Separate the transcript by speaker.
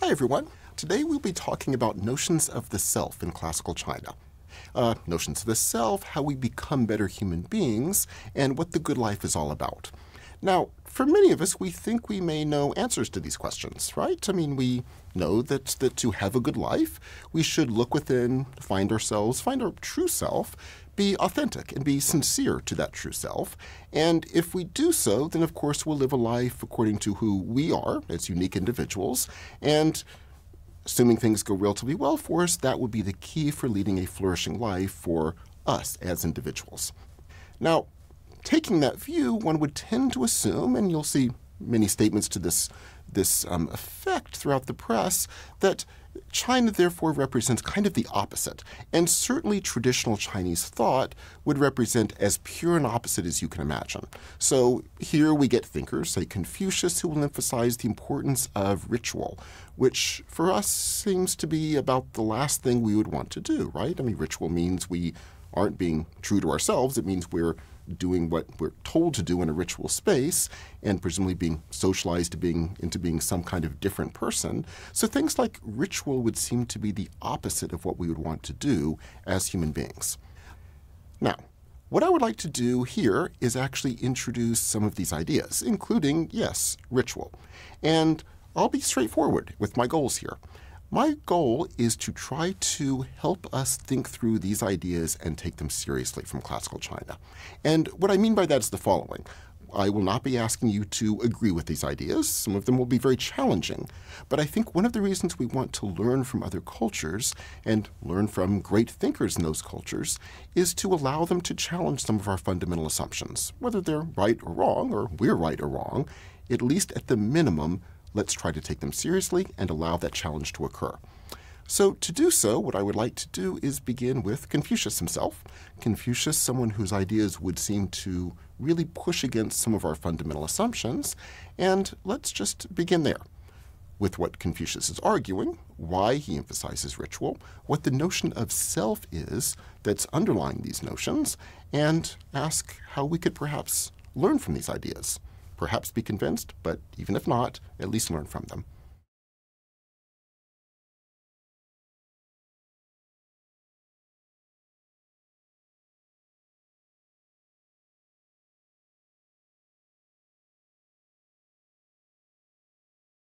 Speaker 1: Hi everyone. Today we'll be talking about notions of the self in classical China. Notions of the self, how we become better human beings, and what the good life is all about. Now, for many of us, we think we may know answers to these questions, right? I mean, we know that to have a good life, we should look within, find ourselves, find our true self, be authentic and be sincere to that true self. And if we do so, then of course we'll live a life according to who we are as unique individuals. And assuming things go relatively well for us, that would be the key for leading a flourishing life for us as individuals. Now, taking that view, one would tend to assume, and you'll see many statements to this effect throughout the press, that China therefore represents kind of the opposite. And certainly traditional Chinese thought would represent as pure an opposite as you can imagine. So here we get thinkers like Confucius who will emphasize the importance of ritual, which for us seems to be about the last thing we would want to do, right? I mean, ritual means we aren't being true to ourselves. It means we're doing what we're told to do in a ritual space and presumably being socialized into being some kind of different person. So things like ritual would seem to be the opposite of what we would want to do as human beings. Now, what I would like to do here is actually introduce some of these ideas, including, yes, ritual. And I'll be straightforward with my goals here. My goal is to try to help us think through these ideas and take them seriously from classical China. And what I mean by that is the following. I will not be asking you to agree with these ideas. Some of them will be very challenging. But I think one of the reasons we want to learn from other cultures and learn from great thinkers in those cultures is to allow them to challenge some of our fundamental assumptions. Whether they're right or wrong, or we're right or wrong, at least at the minimum, let's try to take them seriously and allow that challenge to occur. So to do so, what I would like to do is begin with Confucius himself. Confucius, someone whose ideas would seem to really push against some of our fundamental assumptions. And let's just begin there with what Confucius is arguing, why he emphasizes ritual, what the notion of self is that's underlying these notions, and ask how we could perhaps learn from these ideas. Perhaps be convinced, but even if not, at least learn from them.